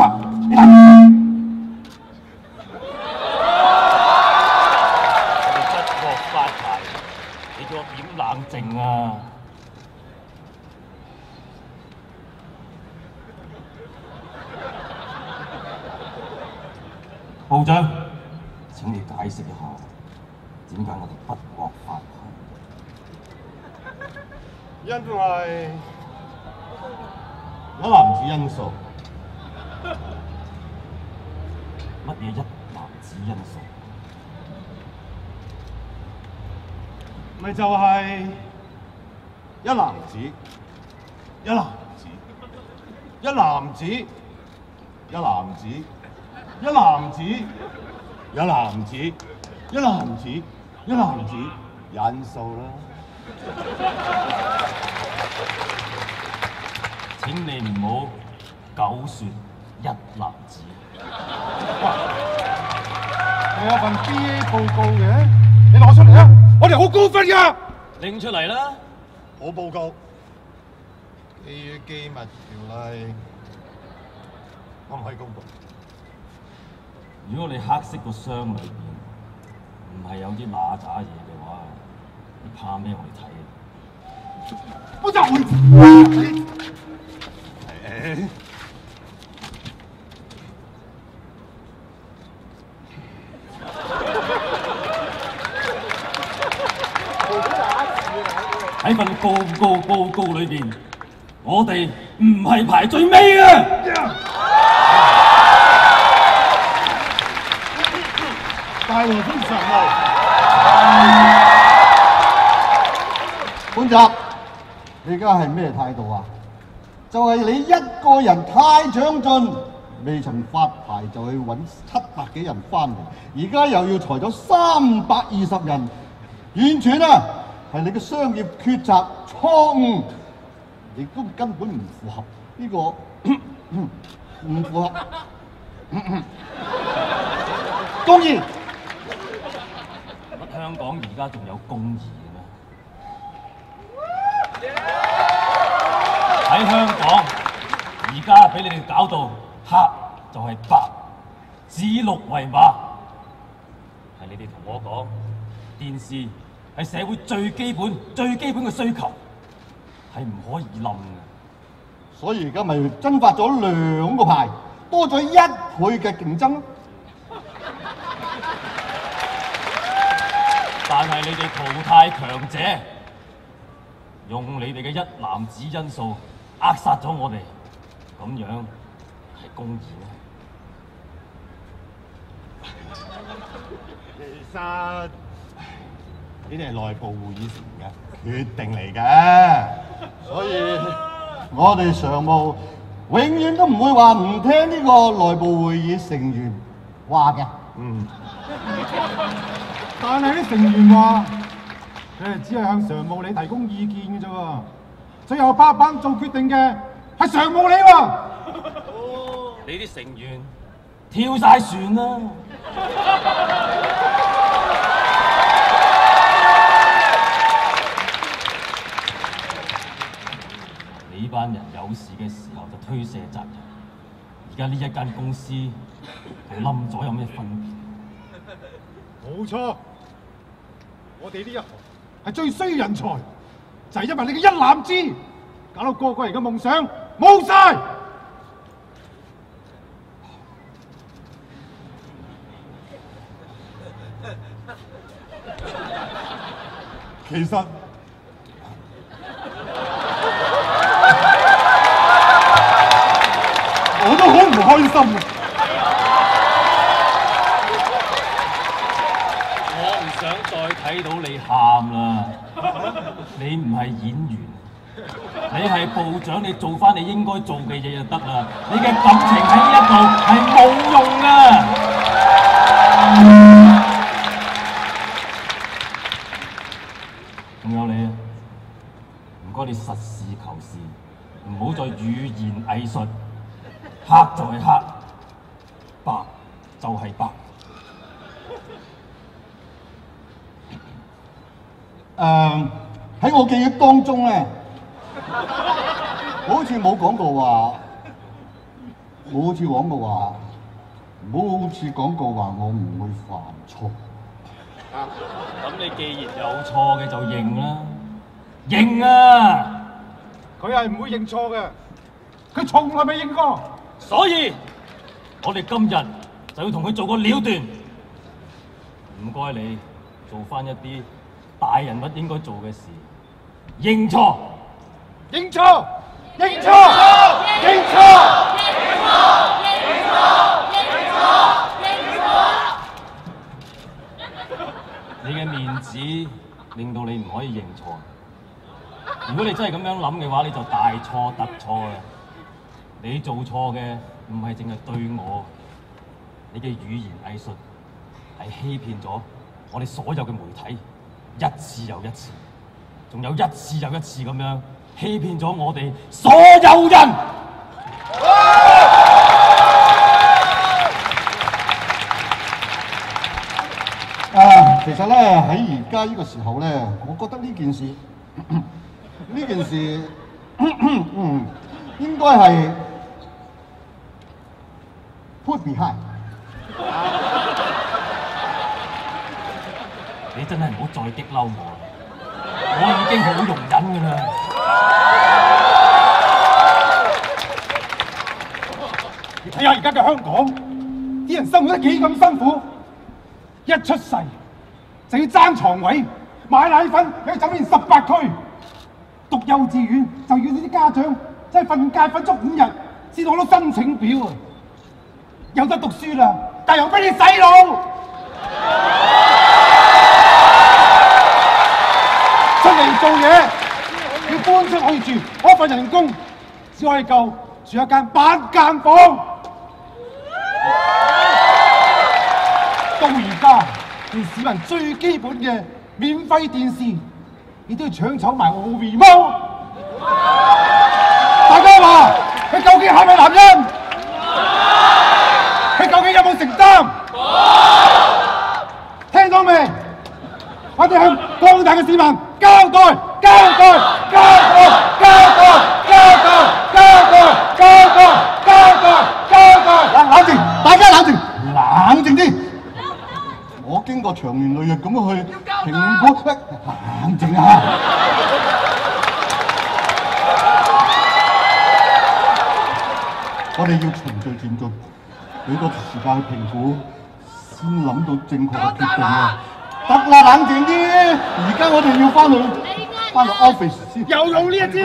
啊！你睇。不獲發牌，你叫我點冷靜啊？部長，請你解釋一下，點解我哋不獲發牌？因為一籃子因素。乜嘢一籃子因素？咪就係一籃子，一籃子，一籃子，一籃子，一籃子，一籃子，一籃子，一籃子因素啦。請你唔好狗説一籃子。你有份 BA 報告嘅，你攞出嚟啊！我哋好高分㗎。拎出嚟啦！我報告，基於機密條例，我唔可以公佈。如果你黑色個箱裏邊唔係有啲嗱喳嘢嘅話，你怕咩我哋睇？我就會。喺份報告裏邊，我哋唔係排最尾嘅。大和通常務，本集，你而家係咩態度啊？就係你一個人太長進，未曾發牌就去揾700幾人翻嚟，而家又要裁咗320人，完全啊係你嘅商業抉擇錯誤，亦都根本唔符合呢個唔符合公義。乜香港而家仲有公義嘅咩？喺香港而家俾你哋搞到黑就係白，指鹿為馬。係你哋同我講，電視係社會最基本嘅需求，係唔可以冧嘅。所以而家咪增發咗2個牌，多咗1倍嘅競爭。但係你哋淘汰強者，用你哋嘅一籃子因素扼殺咗我哋，咁樣係公義咩？其實呢啲係內部會議成嘅決定嚟嘅，所以我哋常務永遠都唔會話唔聽呢個內部會議成員話嘅。但係啲成員話，佢哋只係向常務你提供意見嘅啫喎，最後拍板做決定嘅係常務你喎。你啲成員跳晒船啦！你班人有事嘅時候就推卸責任，而家呢一間公司同冧咗有咩分別？冇錯，我哋呢一行係最需要人才，就係因為你嘅一籃子，搞到個人嘅夢想冇晒。其實我都好唔開心。我唔想再睇到你喊啦！你唔係演員，你係部長，你做翻你應該做嘅嘢就得啦。你嘅感情喺呢一度係冇用噶。仲有你啊！唔該你實事求是，唔好再語言藝術，黑就係黑，白就係白。喺我記憶當中咧，好似冇講過話冇好似廣告話，冇好似廣告話我唔會犯錯。咁你既然有錯嘅就認啦，認啊！佢係唔會認錯嘅，佢從來未認過。所以我哋今日就要同佢做個了斷。唔該你做翻一啲大人物應該做嘅事，認錯。認錯，認錯，認錯。你嘅面子令到你唔可以認錯。如果你真係咁樣諗嘅話，你就大錯特錯啦。你做錯嘅唔係淨係對我，你嘅語言藝術係欺騙咗我哋所有嘅媒體，一次又一次，仲有一次又一次咁樣欺騙咗我哋所有人。其實咧喺而家呢個時候咧，我覺得呢件事應該係 put behind。你真係唔好再激嬲我，我已經好容忍㗎啦。你睇下而家嘅香港，啲人生活得幾咁辛苦，一出世就要爭床位，買奶粉又要走遍18區，讀幼稚園就要呢啲家長真係瞓覺瞓足5日先攞到申請表啊！有得讀書啦，但又俾你洗腦。出嚟做嘢要搬出去住，嗰份人工只可以夠住一間8間房。到而家連市民最基本嘅免費電視，你都要搶走埋我 remote。大家話佢究竟係咪男人？佢究竟有冇承擔？聽到未？我哋向廣大嘅市民交代、交代、交代、交代、交代、交代、交代、交代、交代。冷靜，大家冷靜，冷靜啲。我經過長年累月咁去評估，冷靜啊！我哋要循序漸進，俾個時間去評估，先諗到正確嘅決定啊！得啦，冷靜啲。而家我哋要翻去 office 先。又用呢一招。